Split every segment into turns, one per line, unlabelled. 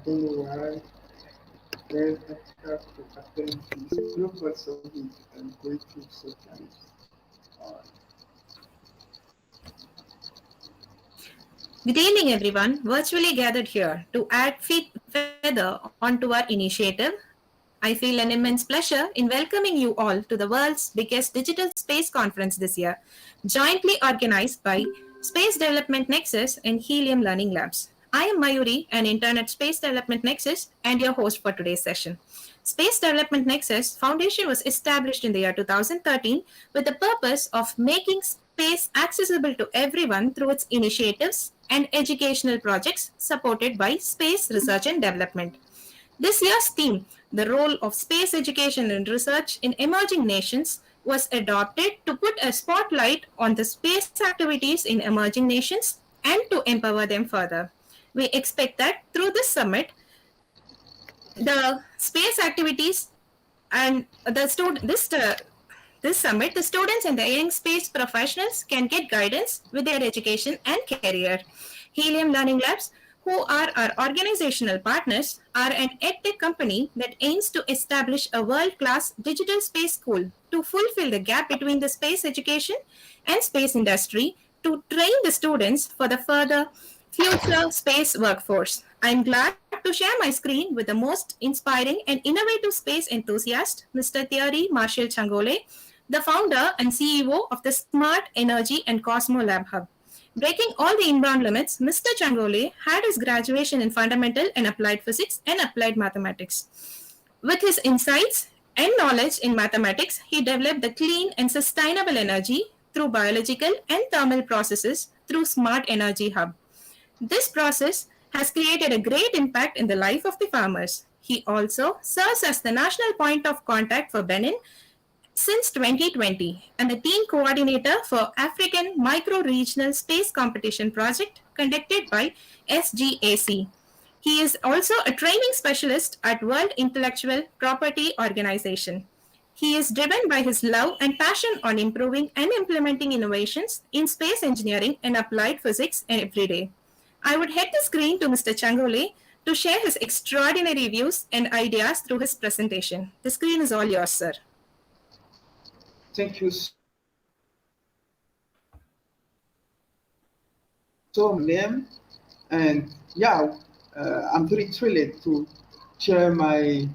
don't know why. Then I have to attend this global summit and going through socialism.
Good evening, everyone, virtually gathered here to add feather onto our initiative. I feel an immense pleasure in welcoming you all to the world's biggest digital space conference this year, jointly organized by Space Development Nexus and Helium Learning Labs. I am Mayuri, an intern at Space Development Nexus and your host for today's session. Space Development Nexus Foundation was established in the year 2013 with the purpose of making space accessible to everyone through its initiatives and educational projects supported by Space Research and Development. This year's theme, the role of space education and research in emerging nations, was adopted to put a spotlight on the space activities in emerging nations and to empower them further. We expect that through this summit, the space activities and this summit, the students and the young space professionals can get guidance with their education and career. Helium Learning Labs, who are our organizational partners, are an edtech company that aims to establish a world-class digital space school to fulfill the gap between the space education and space industry to train the students for the further future space workforce. I'm glad to share my screen with the most inspiring and innovative space enthusiast, Mr. Thierry Martial TCHANGOLE, the founder and CEO of the Smart Energy and COSMOLAB Hub. Breaking all the inbound limits, Mr. TCHANGOLE had his graduation in fundamental and applied physics and applied mathematics. With his insights and knowledge in mathematics, he developed the clean and sustainable energy through biological and thermal processes through Smart Energy Hub. This process has created a great impact in the life of the farmers. He also serves as the national point of contact for Benin since 2020 and the team coordinator for African Micro-Regional Space Competition project conducted by SGAC. He is also a training specialist at World Intellectual Property Organization. He is driven by his love and passion on improving and implementing innovations in space engineering and applied physics every day. I would head the screen to Mr. TCHANGOLE to share his extraordinary views and ideas through his presentation. The screen is all yours, sir.
Thank you so much, and yeah, I'm very thrilled to share my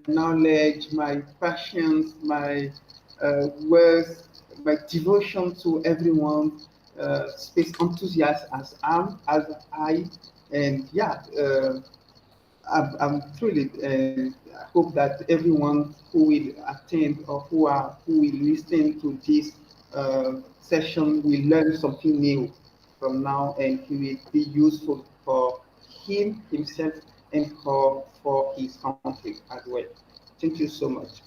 knowledge, my passions, my worth, my devotion to everyone, space enthusiast as I, and yeah, I'm thrilled, and I hope that everyone who will attend or who will listen to this session will learn something new from now, and it will be useful for himself and for his country as well. Thank you so much.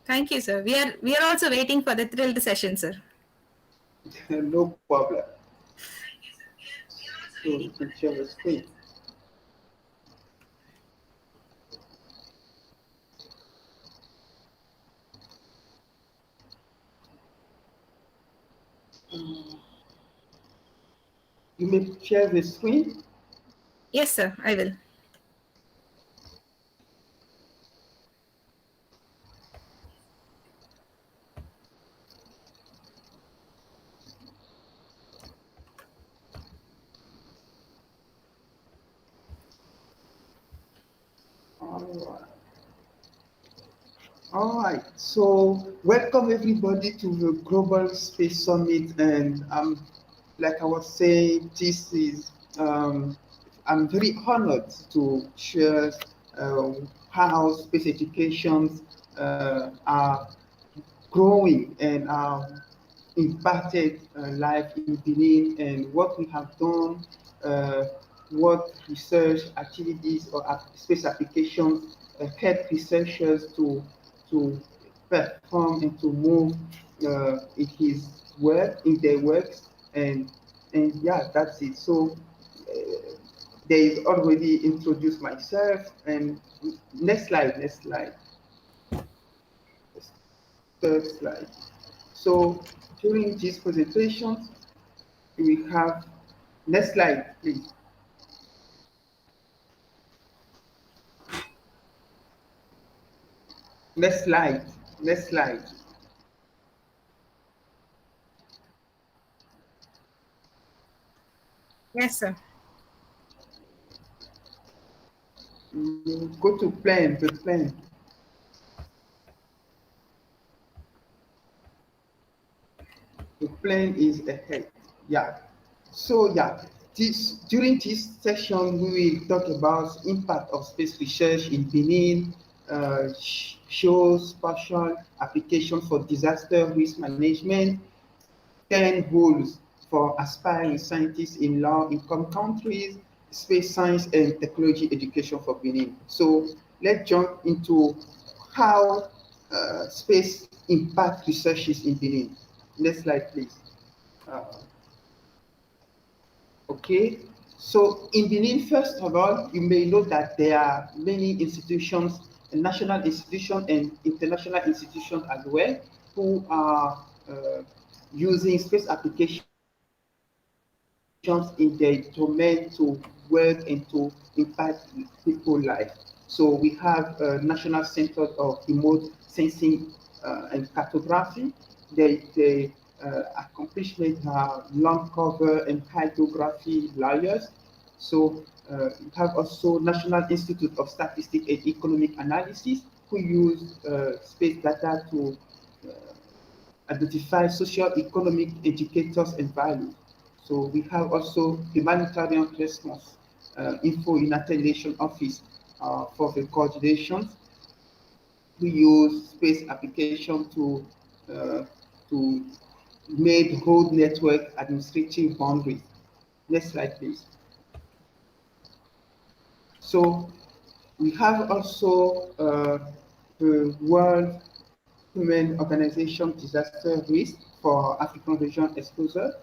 Thank you, sir. We are also waiting for the thrilled session, sir.
No problem. So you can share the screen. You may share the screen.
Yes, sir, I will.
All right, so welcome everybody to the Global Space Summit, and like I was saying, this is I'm very honored to share how space educations are growing and are impacted life in Benin, and what we have done, what research activities or space applications help researchers to perform and to move in his work, in their works, and yeah, that's it. So there is already introduced myself, and next slide, third slide. So during this presentation, we have, next slide, please. Next slide. Next slide.
Yes, sir.
Go to plan, the plan. The plan is ahead. Yeah. So yeah, during this session we will talk about impact of space research in Benin, shows partial application for disaster risk management, 10 goals for aspiring scientists in low-income countries, space science and technology education for Benin. So let's jump into how space impact researches in Benin. Next slide, please. Uh, okay, so in Benin, first of all, you may know that there are many institutions, national institutions and international institutions as well, who are using space applications in their domain to work and to impact people's life. So we have National Center of Remote Sensing and Cartography. They accomplishment land cover and hydrography layers. So we have also National Institute of Statistics and Economic Analysis, who use space data to identify socio-economic indicators and values. So we have also humanitarian response, info United Nations Office for the coordination. We use space application to make road network administrative boundaries. Next slide, please. So we have also the World Human Organization Disaster Risk for African Region Exposure,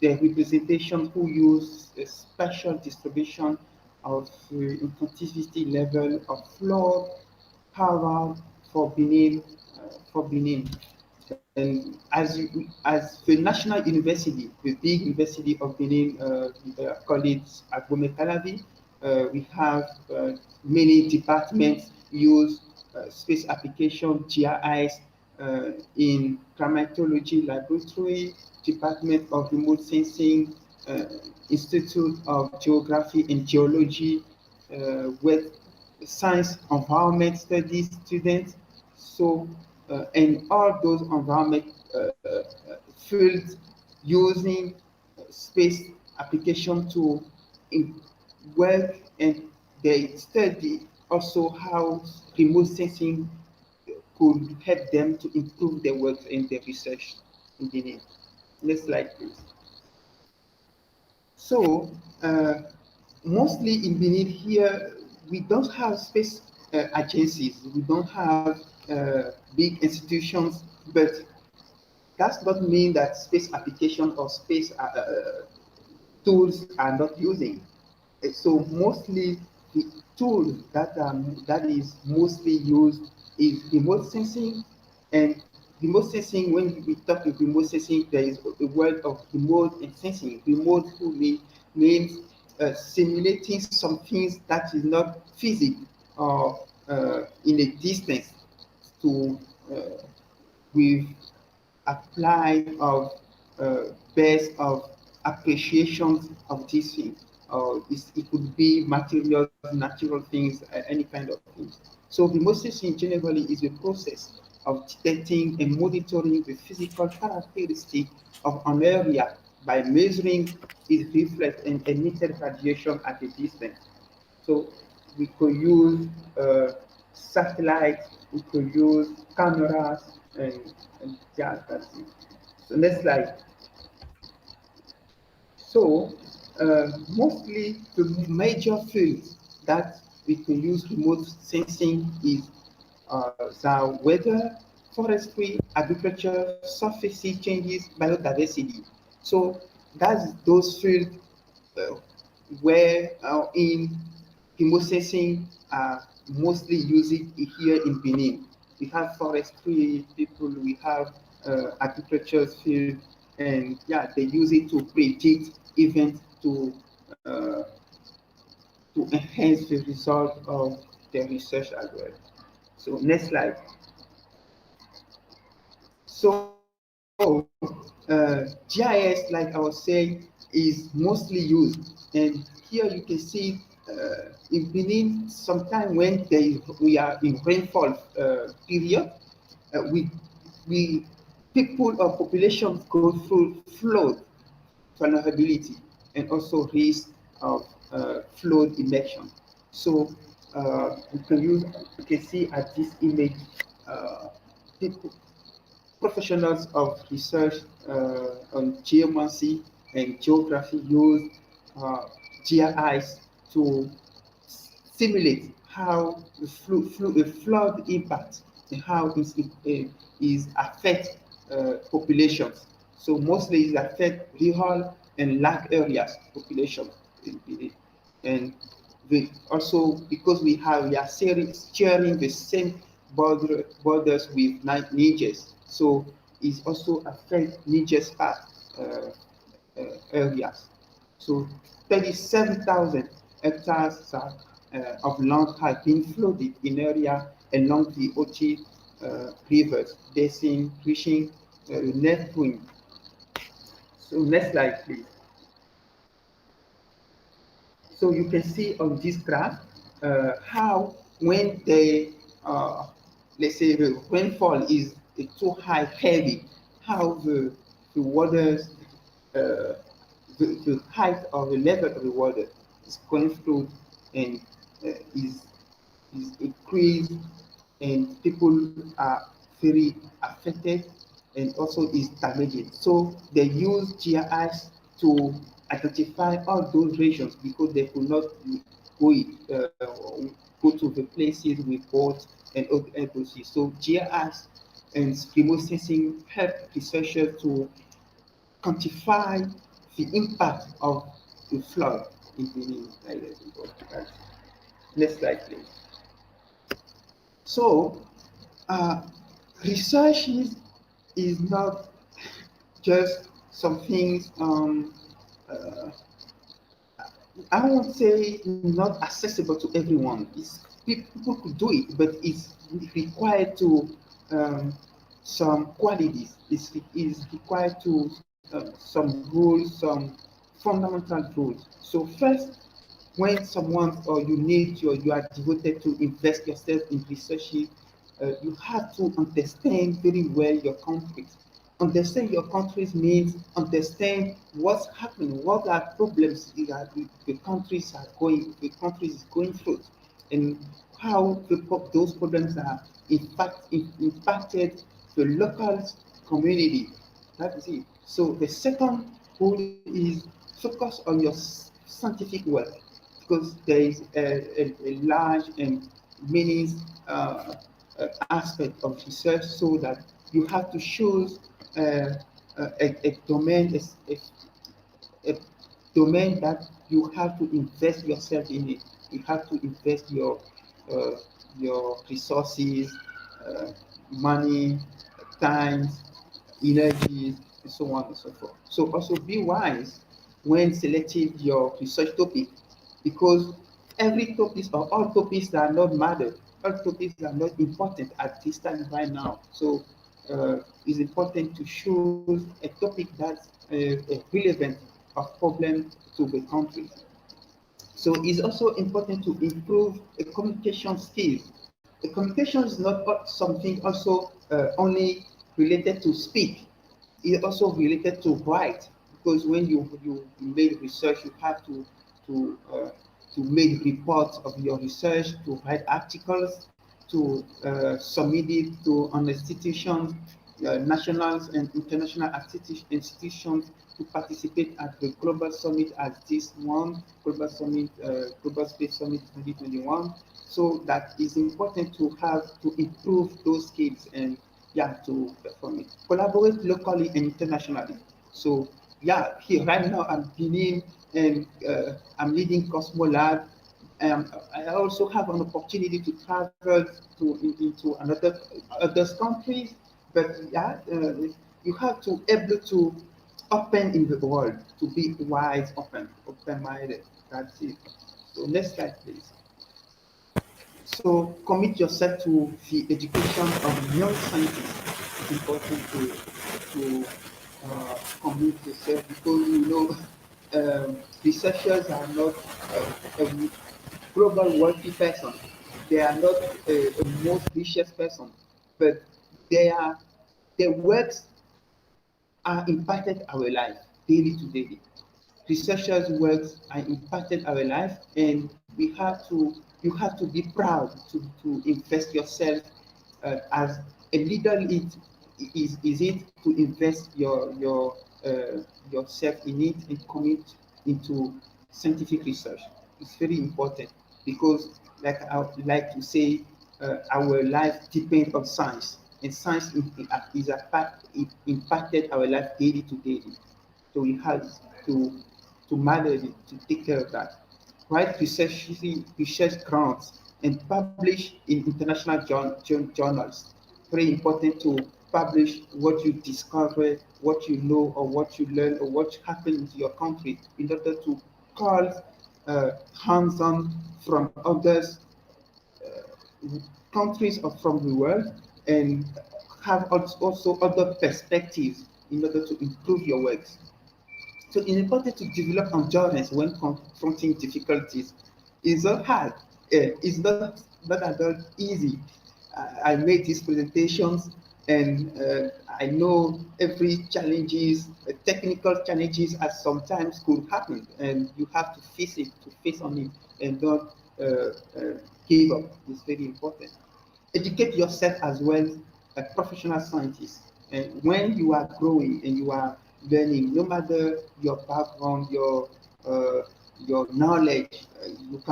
the representation who use a special distribution of intensity level of flood power for Benin. And as the national university, the big university of Benin, call it Agbometalavi, we have many departments use space application GIS in climatology laboratory, Department of Remote Sensing, uh, Institute of Geography and Geology, with science environment studies students. So, and all those environment fields using space application to work, and they study also how remote sensing could help them to improve their work and their research in Benin. Next slide, please. So, mostly in Benin here, we don't have space agencies, we don't have big institutions, but does not mean that space application or space tools are not using. So mostly the tool that is mostly used is remote sensing. And remote sensing, when we talk of remote sensing, there is a word of remote and sensing. Remote who means simulating some things that is not physical or in a distance to with apply of base of appreciations of these things. Or it could be materials, natural things, any kind of things. So remote sensing generally is a process of detecting and monitoring the physical characteristic of an area by measuring its reflect and emitted radiation at a distance. So we could use satellites, we could use cameras, and yeah, that's it. So next slide. So mostly the major fields that we can use remote sensing is the weather, forestry, agriculture, surface sea changes, biodiversity. So that's those fields uh, where in remote sensing are mostly using it here in Benin. We have forestry people, we have agriculture field, and yeah, they use it to predict events uh, to enhance the result of their research as well. So next slide. GIS, like I was saying, is mostly used. And here you can see in Benin, sometime when we are in rainfall period, we people or populations go through flood vulnerability and also risk of flood emission. So you can see at this image, people, professionals of research on geomancy and geography use uh, GIS to simulate how the flood impact and how is affect populations. So mostly it affect rural and large areas population, and also because we are sharing the same borders with Niger, so it also affect Niger's part areas. So 37,000 hectares of land have been flooded in area along the Ochi rivers basin, reaching left wing. So next slide, please. So you can see on this graph how when let's say the rainfall is too high, heavy, how the waters, the height of the level of the water is going through and is increased, and people are very affected and also is damaging. So they use GIS to identify all those regions because they could not go to the places with boats and other agencies. So GIS and remote sensing help researchers to quantify the impact of the flood in Benin. Next slide, please. So, uh, research is not just some things, uh, I won't say not accessible to everyone. People could do it, but it's required to some qualities. It's required to some rules, some fundamental rules. So first, when someone or you are devoted to invest yourself in research, you have to understand very well your country. Understand your countries means understand what's happening, what are problems the countries are going, the countries is going through, and how those problems are impacted the local community. That is it. So the second rule is focus on your scientific work because there is a large and many aspect of research, so that you have to choose a domain, a domain that you have to invest yourself in it. You have to invest uh, your resources, uh, money, time, energies, and so on and so forth. So also be wise when selecting your research topic, because every topic or all topics are not matter. All topics are not important at this time right now. So it's important to choose a topic that's relevant of problem to the country. So it's also important to improve a communication skills. The communication is not something also only related to speak. It's also related to write, because when you make research, you have to uh, to make reports of your research, to write articles, to submit it to an institutions, national and international institutions, to participate at the global summit as this one, global summit, global space summit 2021. So that is important to have to improve those skills and yeah, to perform it. Collaborate locally and internationally. So yeah, here right now I'm Benin and I'm leading COSMOLAB. I also have an opportunity to travel into other countries, but yeah, you have to able to open in the world, to be wide open, open-minded. That's it. So next slide, please. So commit yourself to the education of young scientists. important to commit yourself, because researchers are not a global wealthy person. They are not a most richest person, but they are their works are impacted our life daily to daily. Researchers' works are impacted our life, and you have to be proud to invest yourself as a leader. Is it to invest yourself in it and commit into scientific research? It's very important, because, like I would like to say, our life depends on science, and science it impacted our life daily to daily. So we have to manage it, to take care of that. Write research grants and publish in international journals. Very important to publish what you discover, what you know, or what you learn, or what happened in your country, in order to call hands-on from others, countries or from the world, and have also other perspectives in order to improve your works. So it's important to develop endurance when confronting difficulties. It's not hard. It's not at all easy. I made these presentations, and I know every challenges, technical challenges, as sometimes could happen, and you have to face it, to face on it, and don't give up. It's very important. Educate yourself as well, a professional scientist. And when you are growing and you are learning, no matter your background, your knowledge, you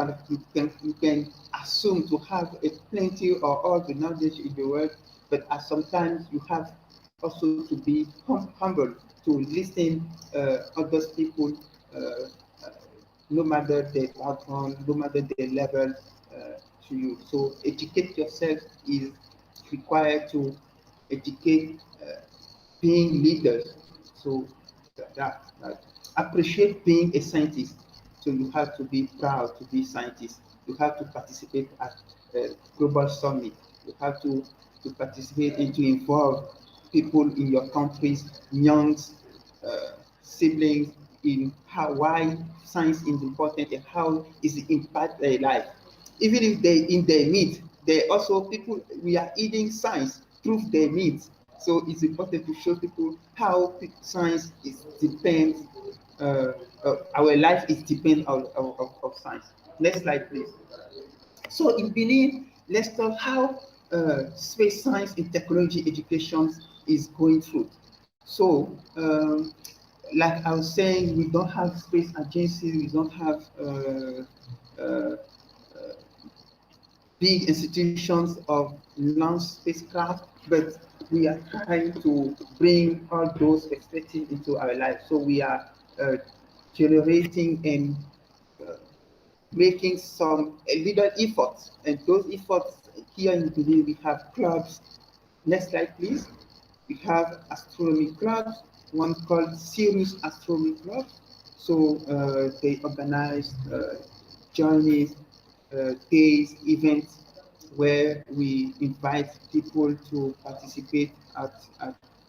can assume to have a plenty or all the knowledge in the world, but at sometimes you have also to be humble, to listen other people, uh, no matter their background, no matter their level, to you. So educate yourself is required to educate being leaders. So that appreciate being a scientist. So you have to be proud to be scientist. You have to participate at global summit. You have to participate and to involve people in your countries, young siblings, in how why science is important and how is it impact their life. Even if they in their meat, they also people we are eating science through their meat. So it's important to show people how science is depends. Our life is depend of science. Next slide, please. So in Benin, let's talk how space science and technology education is going through. So, like I was saying, we don't have space agencies, we don't have uh, big institutions of launch spacecraft, but we are trying to bring all those perspectives into our life. So we are generating and uh, making some little efforts, and those efforts here in Benin, we have clubs. Next slide, please. We have astronomy clubs, one called Serious Astronomy Club. So they organize journeys, days, events where we invite people to participate at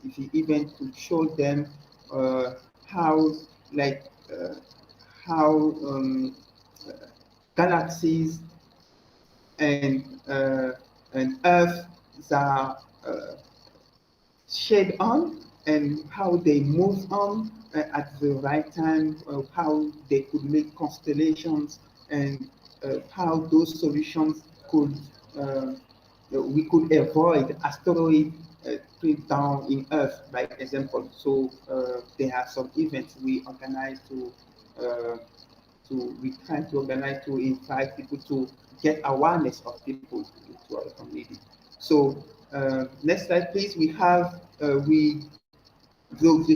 the event, to show them uh, how like how galaxies and Earth are shade on, and how they move on at the right time, how they could make constellations, and how those solutions could we could avoid asteroid down in Earth, by example. So there are some events we organize uh, we try to organize to invite people to get awareness of people to our community. So next slide, please. We have the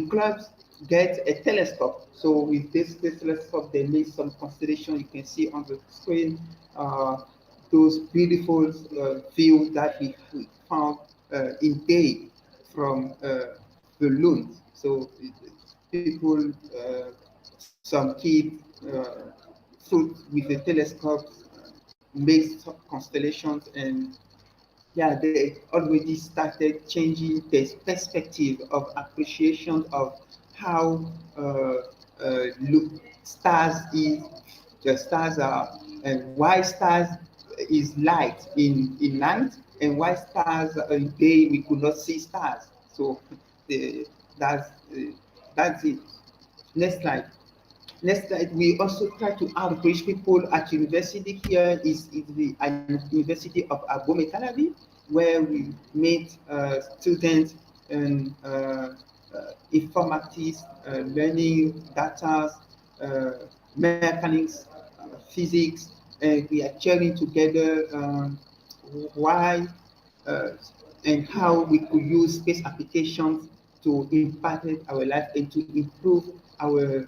clubs get a telescope. So with this telescope, they made some constellation. You can see on the screen those beautiful views that we found in day from the moon. So people, some kids, through with the telescopes, make constellations, and yeah, they already started changing the perspective of appreciation of how look, stars is, the stars are, and why stars is light in night, and why stars in day we could not see stars. So the, that's that's it. Next slide. Next slide. We also try to outreach people at university. Here is the University of Agbometalabi, where we meet students and informatics, learning data, mechanics, physics, and we are sharing together why uh, and how we could use space applications to impact our life and to improve our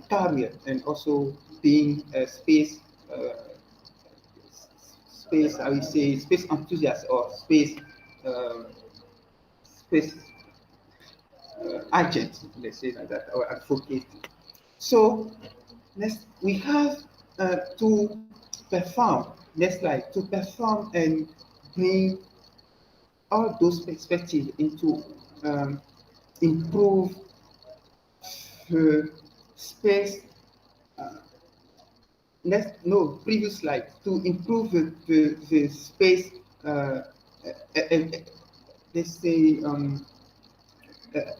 career, and also being a space, I would say, space enthusiast, or uh, space agent, let's say like that, or advocate. So next we have to perform. Next slide. To perform and bring all those perspectives into improve the space. Uh, next, no, previous slide. To improve the space. Uh, let's say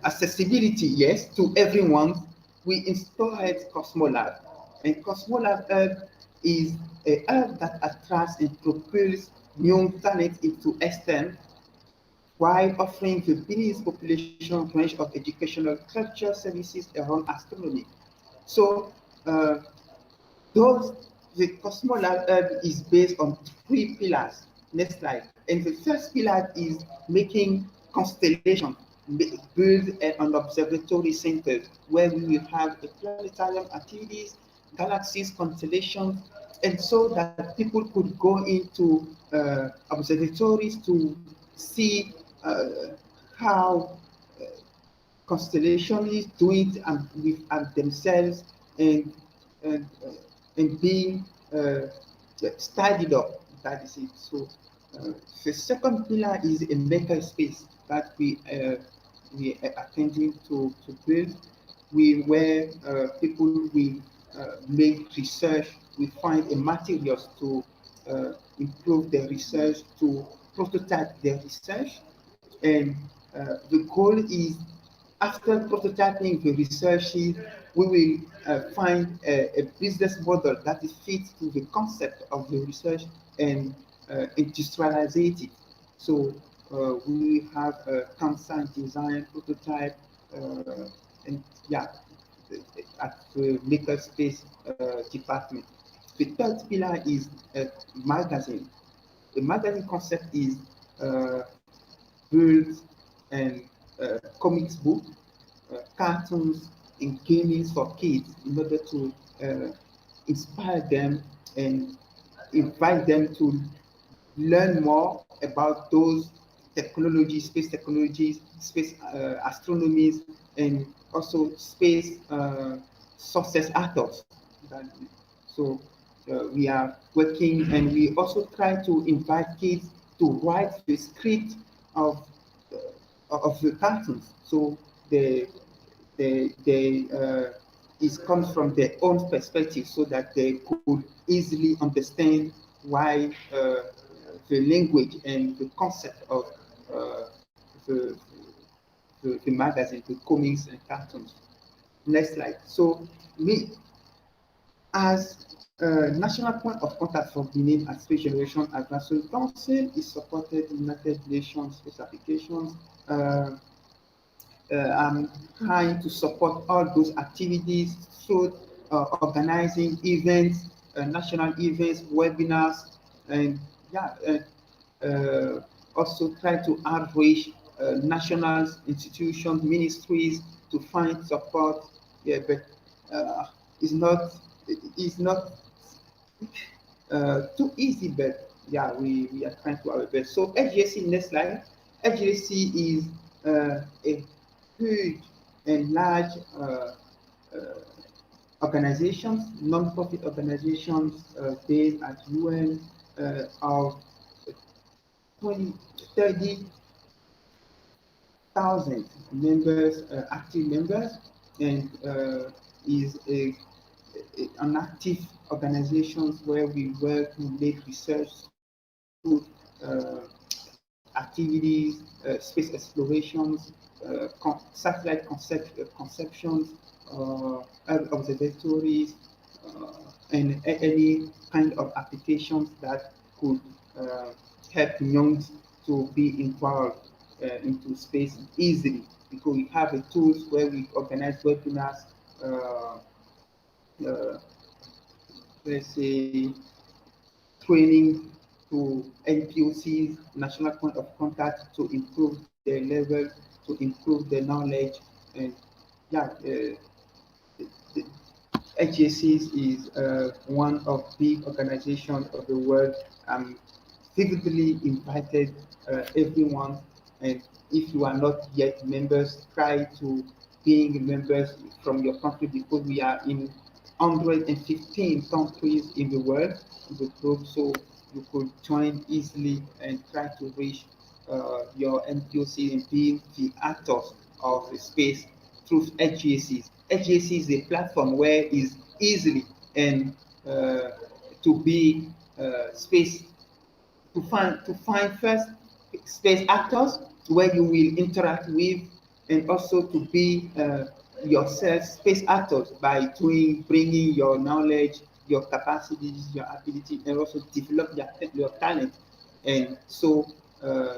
accessibility, yes, to everyone. We installed COSMOLAB, and COSMOLAB Earth is a Earth that attracts and propels new talent into STEM, while offering the Benin's population range of educational culture services around astronomy. So, those the cosmolab is based on three pillars. Next slide. And the first pillar is making constellation, build an observatory center where we will have a planetarium activities, galaxies, constellations, and so that people could go into observatories to see how constellation is doing with themselves, and and uh, and being studied up. That is it. So the second pillar is a maker space that we are attending to build. We where people will make research. We find a materials to improve their research, to prototype their research, and the goal is, after prototyping the research, we will find a business model that is fit to the concept of the research and industrialize it. So we have a concept design prototype, and yeah, at the makerspace department. The third pillar is a magazine. The magazine concept is uh, build and comics book, cartoons, and gaming for kids in order to inspire them and invite them to learn more about those technologies, space technologies, space astronomies, and also space success authors. So we are working, and we also try to invite kids to write the script of of the cartoons. So they it comes from their own perspective, so that they could easily understand why the language and the concept of uh, the, the magazine, the comics and cartoons. Next slide. So me, as a national point of contact for Benin at Space Generation Advancement Council, is supported United Nations space applications. I'm trying to support all those activities through organizing events, national events, webinars, and yeah, also try to outreach national institutions, ministries to find support. Yeah, but uh, it's not it's not too easy, but yeah, we are trying to our best. So HGC, next slide. HGC is a huge and large uh, organizations, non-profit organizations based at UN, of 20, 30,000 members, active members, and is an active organizations where we work, we make research, school activities, space explorations, satellite conceptions, observatories, and any kind of applications that could help young to be involved into space easily, because we have the tools where we organize webinars, uh, uh, let's say training to NPOCs, national point of contact, to improve their level, to improve their knowledge, and yeah, the HACs is one of big organizations of the world. Vividly invited everyone, and if you are not yet members, try to being members from your country, because we are in 115 countries in the world, in the globe, so you could join easily and try to reach your MPOC and being the actors of the space through HGACs. HGAC is a platform where it's easily and to be space to find first space actors where you will interact with, and also to be yourself space actors by bringing your knowledge, your capacities, your ability, and also develop your talent, and so uh,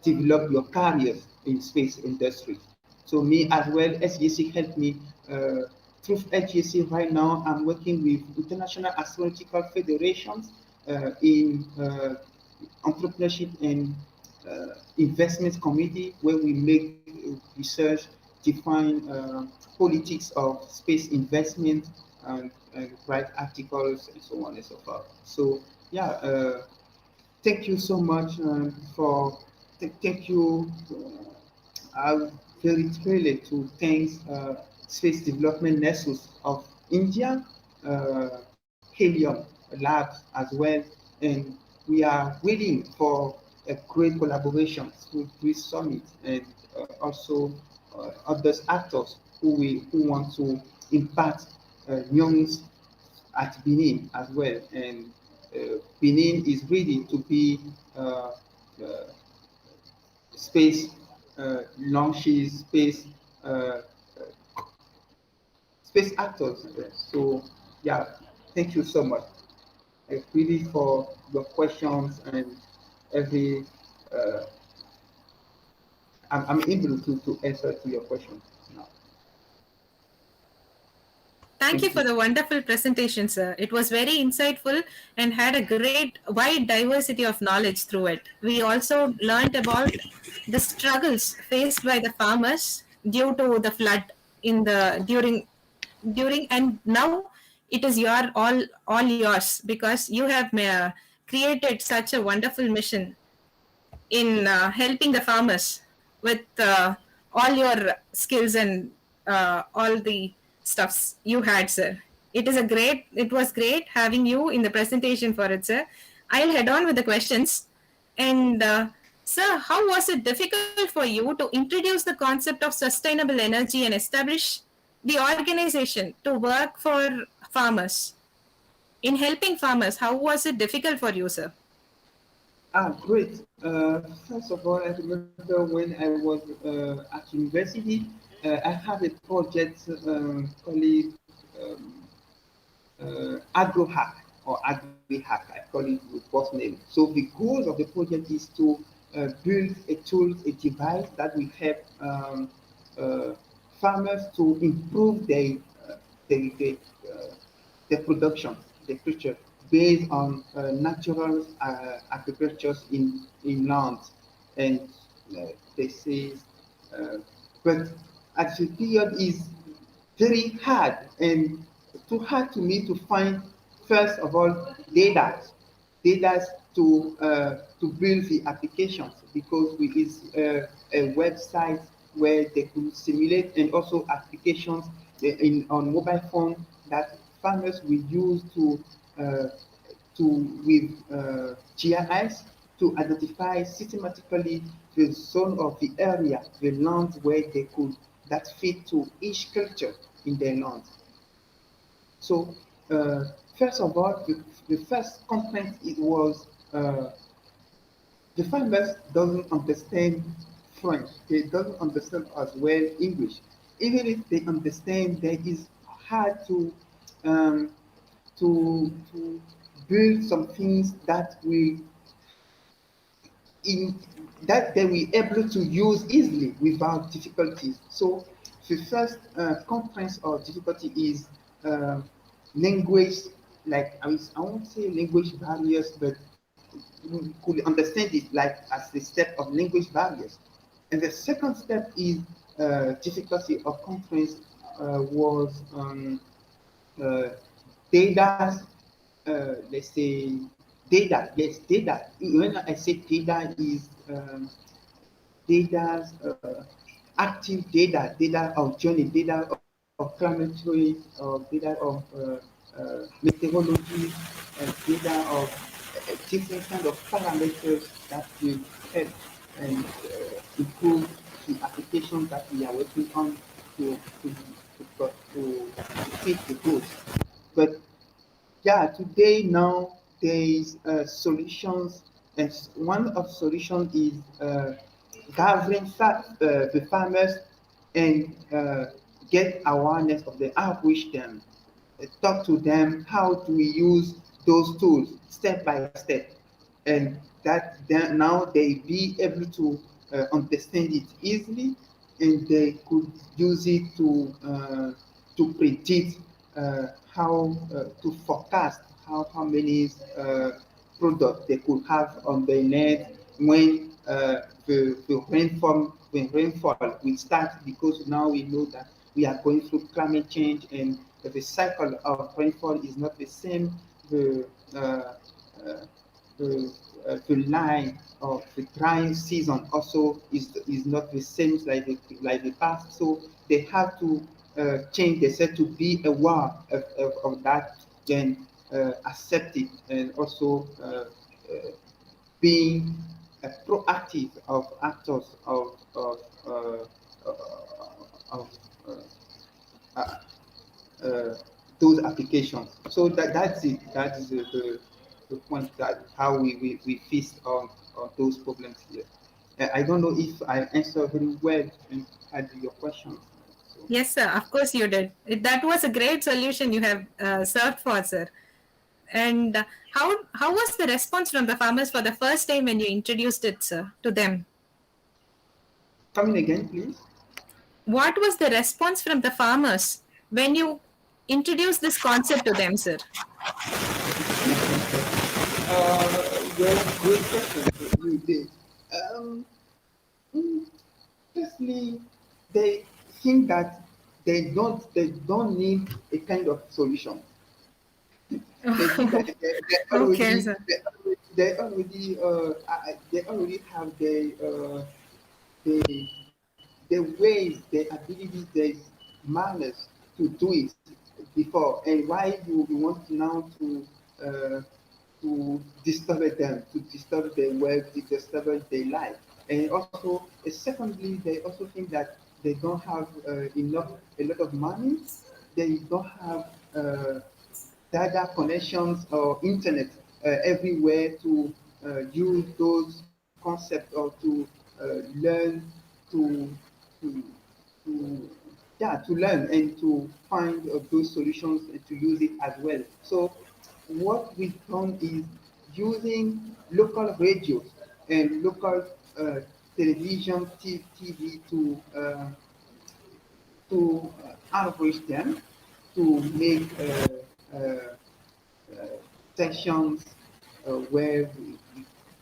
develop your careers in space industry. So me as well, SGC helped me through SGC. Right now I'm working with international astronautical federations in entrepreneurship and investment committee, where we make research, define politics of space investment, and write articles and so on and so forth. So yeah, thank you so much for thank you. I'm very thrilled to thank Space Development Nexus of India, Helium Labs as well, and we are waiting for a great collaboration with this summit, and also other actors who want to impact young at Benin as well. And Benin is ready to be space launches, uh, space actors. So yeah, thank you so much. Really for your questions and every. Uh, I'm able to answer to your questions now.
Thank you
Thank
for
you.
the wonderful presentation, sir. It was very insightful and had a great, wide diversity of knowledge through it. We also learned about the struggles faced by the farmers due to the flood in the during and now it is all yours, because you have created such a wonderful mission in helping the farmers with all your skills and all the stuffs you had, sir. It was great having you in the presentation for it, sir. I'll head on with the questions. And sir, how was it difficult for you to introduce the concept of sustainable energy and establish the organization to work for farmers? In helping farmers, how was it difficult for you, sir?
Great. First of all, I remember when I was at university, I had a project called AgroHack or AgriHack. I call it with both names. So the goal of the project is to build a tool, a device that will help uh, farmers to improve their, uh, their production, their culture, based on natural agriculture in land. And they say, uh, but at the period is very hard and too hard to me to find, first of all, data to build the applications, because we is a website where they could simulate, and also applications on mobile phone that farmers will use to with GIS to identify systematically the zone of the area, the land where they could, that fit to each culture in their land. So, first of all, the first complaint it was the farmers doesn't understand French. They don't understand as well English. Even if they understand, there is hard um, to build some things that will in that they will able to use easily without difficulties. So the first conference or difficulty is uh, language, like I won't say language barriers, but we could understand it like as the step of language barriers. And the second step is difficulty of conference was uh, data, let's say data, yes, data. When I say data is data, active data, data of journey, data of climate change, or data of meteorology, and data of different kind of parameters that will help and improve the application that we are working on to fit the goals. But yeah, today now there is solutions, and one of solutions is gathering the farmers and get awareness of them, outreach them, talk to them how do we use those tools step by step, and that then now they be able to understand it easily, and they could use it to predict how to forecast how many products they could have on their net when the rainfall will start, because now we know that we are going through climate change, and the cycle of rainfall is not the same. The the, the line of the drying season also is not the same like the past. So they have to change themselves to be aware of that, then accept it, and also being proactive of actors uh, of uh, uh, those applications. So that's it. That is the point that how we feast on those problems here. I don't know if I answered very well and had your questions. So,
Yes, sir. Of course you did. That was a great solution you have served for, sir. And how was the response from the farmers for the first time when you introduced it, sir, to them?
coming again, please.
What was the response from the farmers when you introduced this concept to them, sir?
Well, good question. You did. Um, mm, Firstly, they think that they don't need a kind of solution. They think that
Okay, sir.
they already have the the ways, the abilities, the manners to do it before, and why you want now to disturb them, to disturb their work, to disturb their life. And also, secondly, they also think that they don't have a lot of money. They don't have data connections or internet everywhere to use those concepts, or to learn to to to to learn and to find those solutions and to use it as well. So what we've done is using local radios and local television, TV to outreach them, to make uh, sessions where we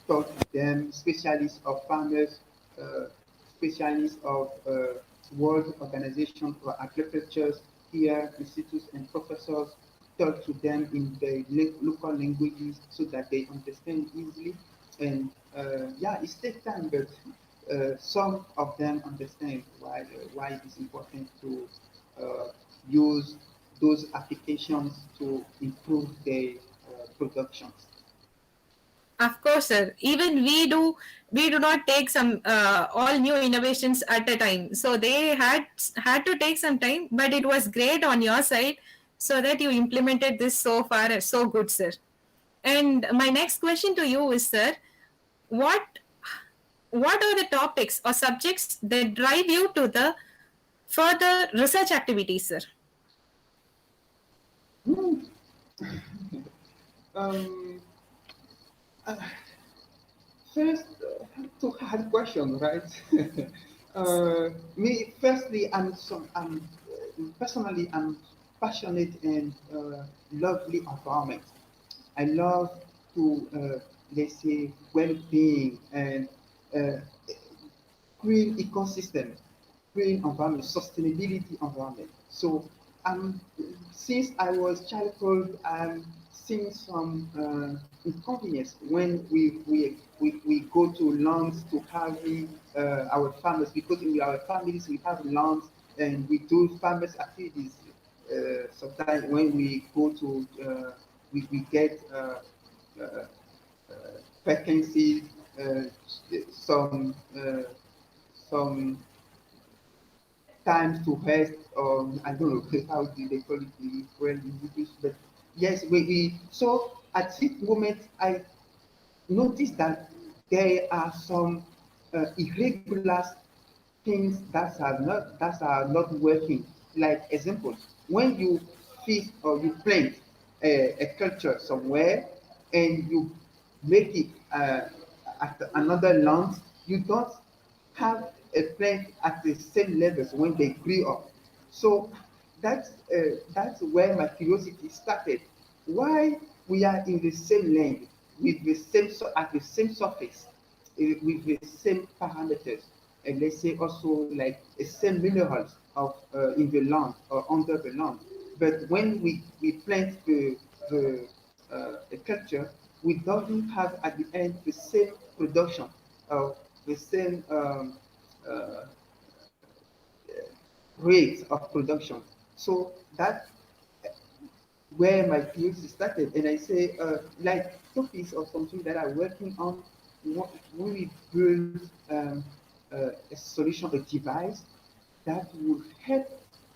talk to them, specialists of farmers, uh, specialists of World Organization for Agriculture, here, institutes and professors, talk to them in the local languages so that they understand easily. And yeah, it takes time, but some of them understand why it's important to uh, use those applications to improve their productions.
Of course, sir. Even we do not take some all new innovations at a time. So they had to take some time, but it was great on your side, so that you implemented this so far so good, sir. And my next question to you is, sir, what what are the topics or subjects that drive you to the further research activities, sir?
Hmm. um, uh, First, to hard question, right? Me, firstly, personally, I'm passionate and lovely environment. I love to, let's say, well-being and uh, green ecosystem, green environment, sustainability environment. So since I was childhood, I'm seeing some inconvenience when we go to lands to carry our farmers, because in our families we have lands and we do farmers activities. Sometimes when we go to we get uh, vacancies, uh, some some times to rest, or I don't know how do they call it well in English, but yes, so at this moment I noticed that there are some irregular things that are not working. Like example, when you feed or you plant a culture somewhere and you make it at another land, you don't have a plant at the same levels when they grew up. So that's where my curiosity started. Why we are in the same land with the same at the same surface, with the same parameters, and let's say also like the same minerals of in the land or under the land. But when we plant the culture, we don't have at the end the same production of the same uh, rate of production. So that where my PhD started, and I say like topics or something that I'm working on. When we build a solution, a device that would help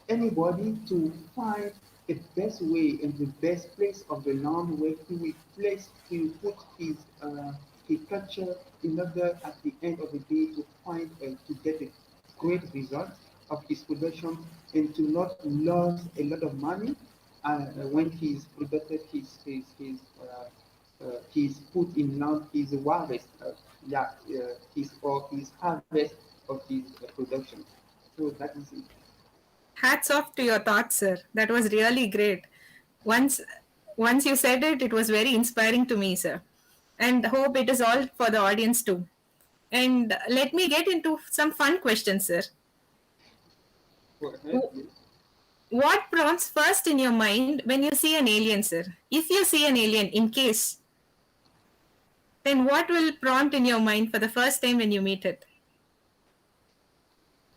anybody to find the best way and the best place of the land where he will put his culture in order at the end of the day to find to get a great result of his production and to not lose a lot of money when he's produced his put in land his harvest his harvest of his production. So that is it.
Hats off to your thoughts, sir. That was really great. Once once you said it, it was very inspiring to me, sir. And hope it is all for the audience too. And let me get into some fun questions, sir.
Go ahead,
W-
please.
What prompts first in your mind when you see an alien, sir? If you see an alien, in case, then what will prompt in your mind for the first time when you meet it?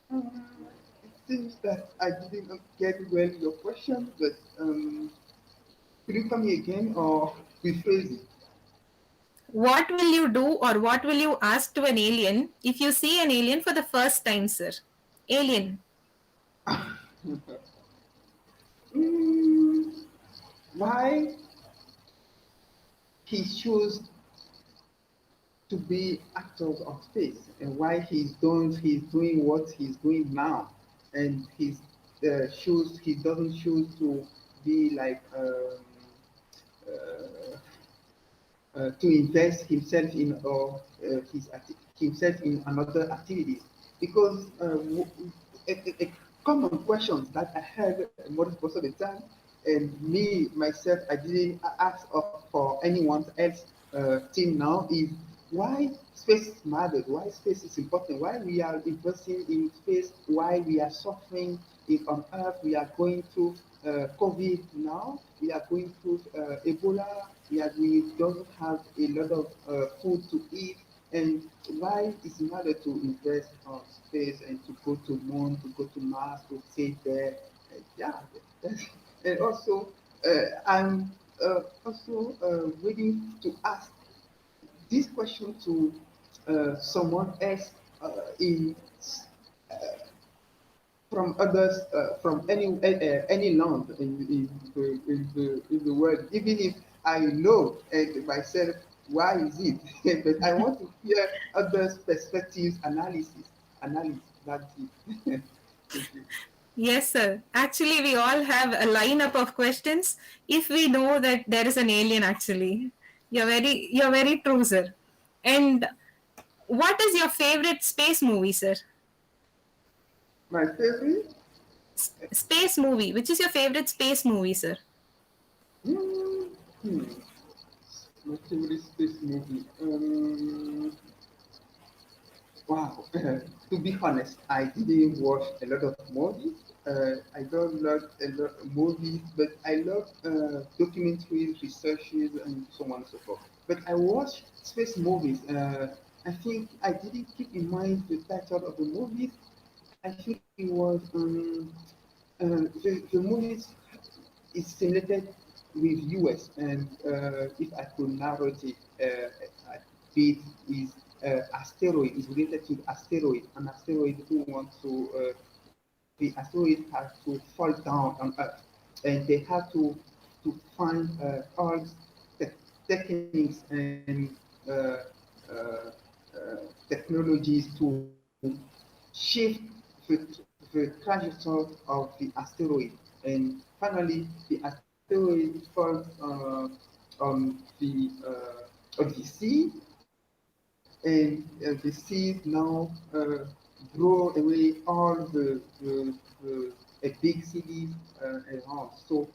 It seems that I didn't get well your question, but could you come again or rephrase it?
What will you do or what will you ask to an alien if you see an alien for the first time, sir? Alien.
Mm, why he chose to be actors of space and why he's doing what he's doing now, and he doesn't choose to be like uh, to invest himself in or himself in another activities, because a common questions that I heard most of the time, and me myself I didn't ask for anyone else till now, is why space matters, why space is important, why we are investing in space, why we are suffering if on earth we are going through COVID now, we are going through Ebola, we don't have a lot of food to eat, and why is it matter to invest on space and to go to moon, to go to Mars, to stay there? Yeah, and also I'm also waiting to ask this question to someone else in from others from any land in the world, even if I know myself why is it, but I want to hear others' perspectives, analysis. That's it. Thank you.
Yes, sir. Actually, we all have a lineup of questions if we know that there is an alien actually. You're very true, sir. And what is your favorite space movie, sir?
My favorite.
Space movie. Which is your favorite space movie, sir?
Hmm, hmm, my favorite space movie. Wow. To be honest, I didn't watch a lot of movies. I don't love a lot of movies, but I love documentaries, researches, and so on and so forth. But I watch space movies. I think I didn't keep in mind the title of the movies. I think it was the movies is simulated with US, and if I could narrow it a bit, is asteroid is related to asteroid. An asteroid who wants to the asteroid has to fall down on Earth, and they have to find all the techniques and uh, uh, technologies to shift the, the trajectory of the asteroid, and finally the asteroid falls on the sea, and the sea now blow away all a big cities around. So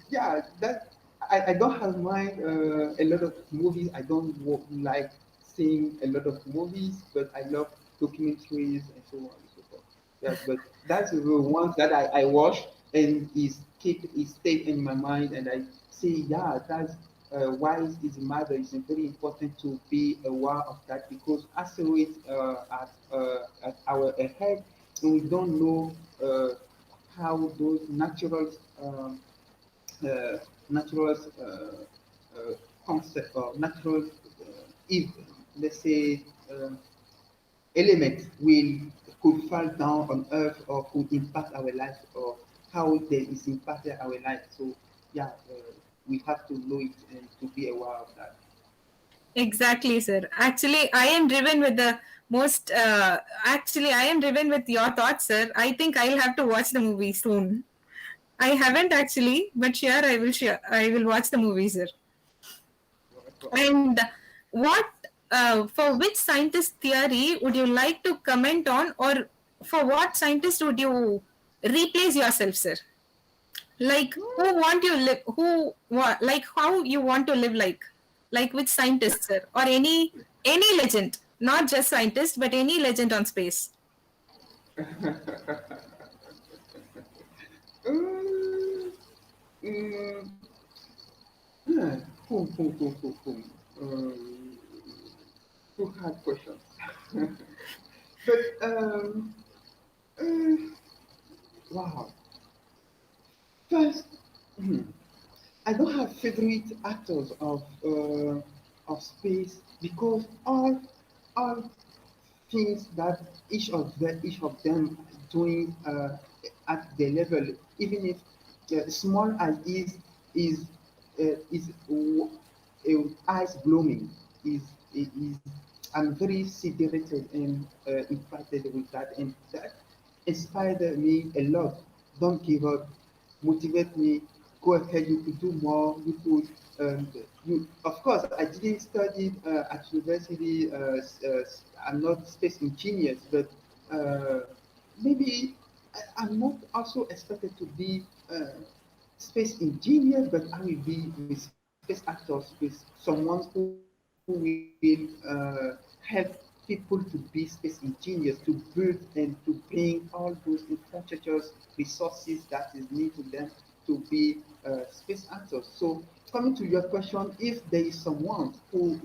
yeah, that I don't have mind a lot of movies. I don't like seeing a lot of movies, but I love documentaries and so on and so forth. Yeah, but that's the ones that I watch and is stayed in my mind, and I say, yeah, that's why is matter. It's very important to be aware of that because asteroids at our ahead, and we don't know how those uh, natural concept or natural if let's say element will could fall down on earth or could impact our life or how they is impacted our life. So yeah, we have to know it and to be aware of that.
Exactly, sir. Actually, I am driven with the most. Actually, I am driven with your thoughts, sir. I think I'll have to watch the movie soon. I haven't actually, but sure, I will. Sure, I will watch the movie, sir. And what, for which scientist theory would you like to comment on, or for what scientist would you replace yourself, sir? Like who want you live? Like how you want to live? Like which scientist, sir, or any legend, not just scientist, but any legend on space.
Mm, mm, yeah, boom. Two hard questions. But uh, wow. First, I don't have favorite actors of space because all things that each of them doing at the level, even if small as is eyes blooming is I'm very siderated and impacted with that, and that inspired me a lot. Don't give up, motivate me, go ahead, you could do more, you could you of course I didn't study at university, I'm not space engineers, but uh, maybe I'm not also expected to be space engineer, but I will be with space actors, with someone who will help people to be space engineers, to build and to bring all those infrastructures, resources that is needed to them to be space actors. So coming to your question, if there is someone who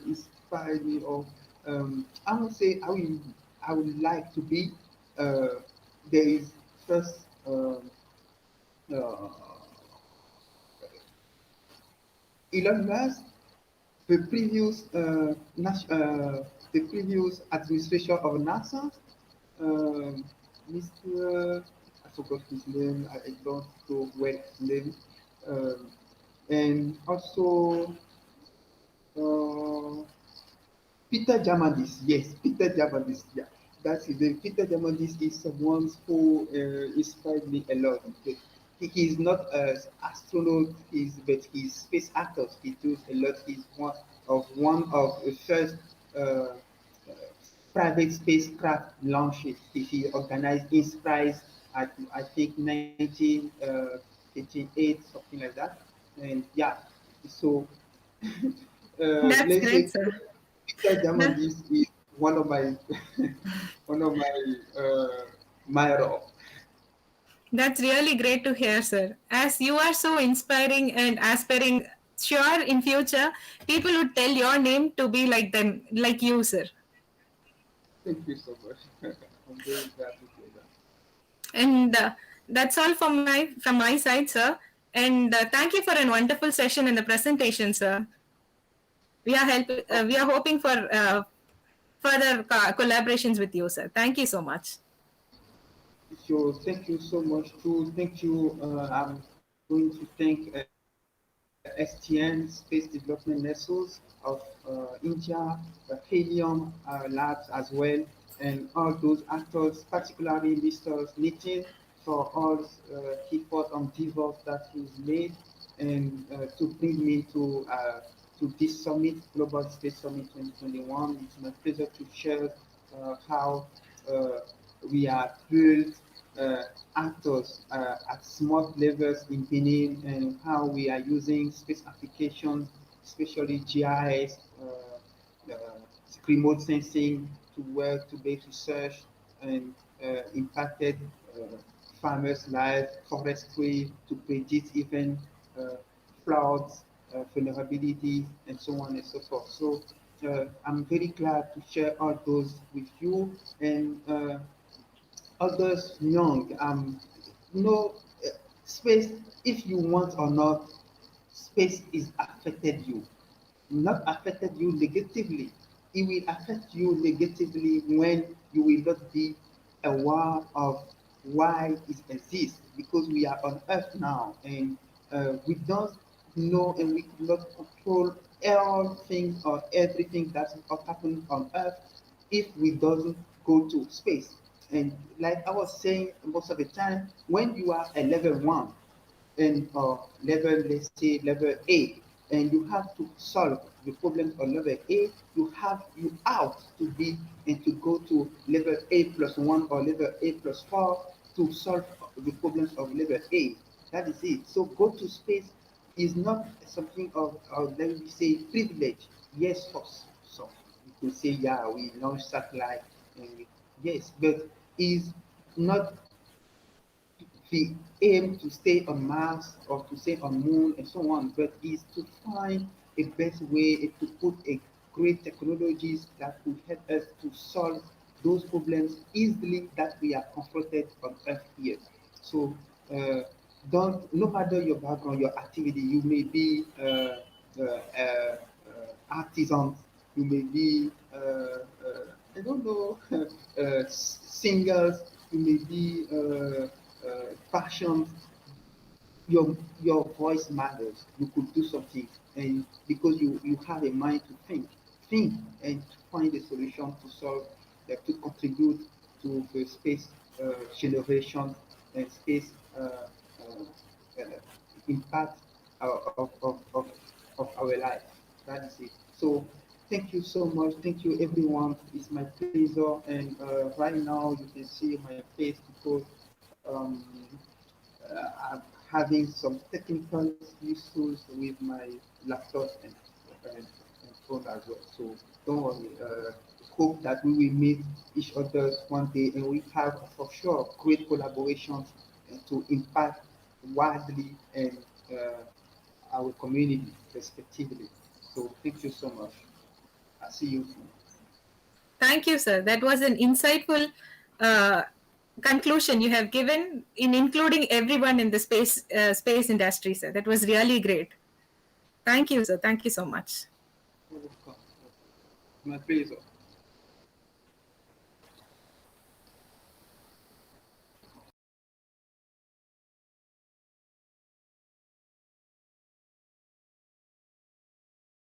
inspired me, or I would say I would like to be. Uh, there is first. Uh, Elon Musk, the previous the previous administration of NASA, Mr. I forgot his name. I don't know well his name, um, and also uh, Peter Diamandis. Yes, Peter Diamandis. Yeah, that's his name. Peter Diamandis is someone who inspired me a lot. He is not an astronaut, but he's space actor. He does a lot. He's one of the first uh, private spacecraft launches. He organized INSPICE at I think 1958, something like that. And yeah, so
That's
let's
great,
say
sir.
Peter
That-
Diamandis is one of my one of my role.
That's really great to hear, sir. As you are so inspiring and aspiring, sure in future people would tell your name to be like them, like you, sir.
Thank you so much. I'm very glad to hear that.
And that's all from my side, sir. And thank you for a wonderful session in the presentation, sir. We are hoping for further collaborations with you, sir. Thank you so much.
So thank you so much too. Thank you. I'm going to thank STN Space Development Nexus of India, Helium Labs as well, and all those actors, particularly Mr. Nitin, for all effort on DevOps that he's made and to bring me to this summit, Global Space Summit 2021. It's my pleasure to share how uh, we are built uh, actors at smart levels in Benin and how we are using space applications, especially GIS, remote sensing to work to be able to search and impacted farmers' lives, forestry to predict even uh, floods, vulnerability, and so on and so forth. So I'm very glad to share all those with you and others young. No space, if you want or not, space is affected you, not affected you negatively. It will affect you negatively when you will not be aware of why it exists because we are on earth now and we don't know and we cannot control all things or everything that happens on earth if we doesn't go to space. And like I was saying most of the time, when you are a level 1 and level, let's say level A, and you have to solve the problems on level A, you out to be and to go to level A plus 1 or level A plus 4 to solve the problems of level A. That is it. So go to space is not something of let me say privilege. Yes, for some you could say yeah we launch satellite and yes, but is not the aim to stay on Mars or to stay on Moon and so on, but is to find a best way to put a great technologies that will help us to solve those problems easily that we are confronted on Earth here. So don't, no matter your background, your activity, you may be artisans, you may be I don't know singers, you may be passions, your voice matters. You could do something, and because you have a mind to think, and to find a solution to solve, to contribute to the space generation and space impact of our life. That is it. So thank you so much. Thank you everyone. It's my pleasure. And right now you can see my face because I'm having some technical issues with my laptop and phone as well. So don't worry. Hope that we will meet each other one day and we have for sure great collaborations to impact widely and our community respectively. So thank you so much. I see you soon.
Thank you, sir. That was an insightful uh, conclusion you have given in including everyone in the space industry, sir. That was really great. Thank you, sir. Thank you so much.
Welcome. My pleasure.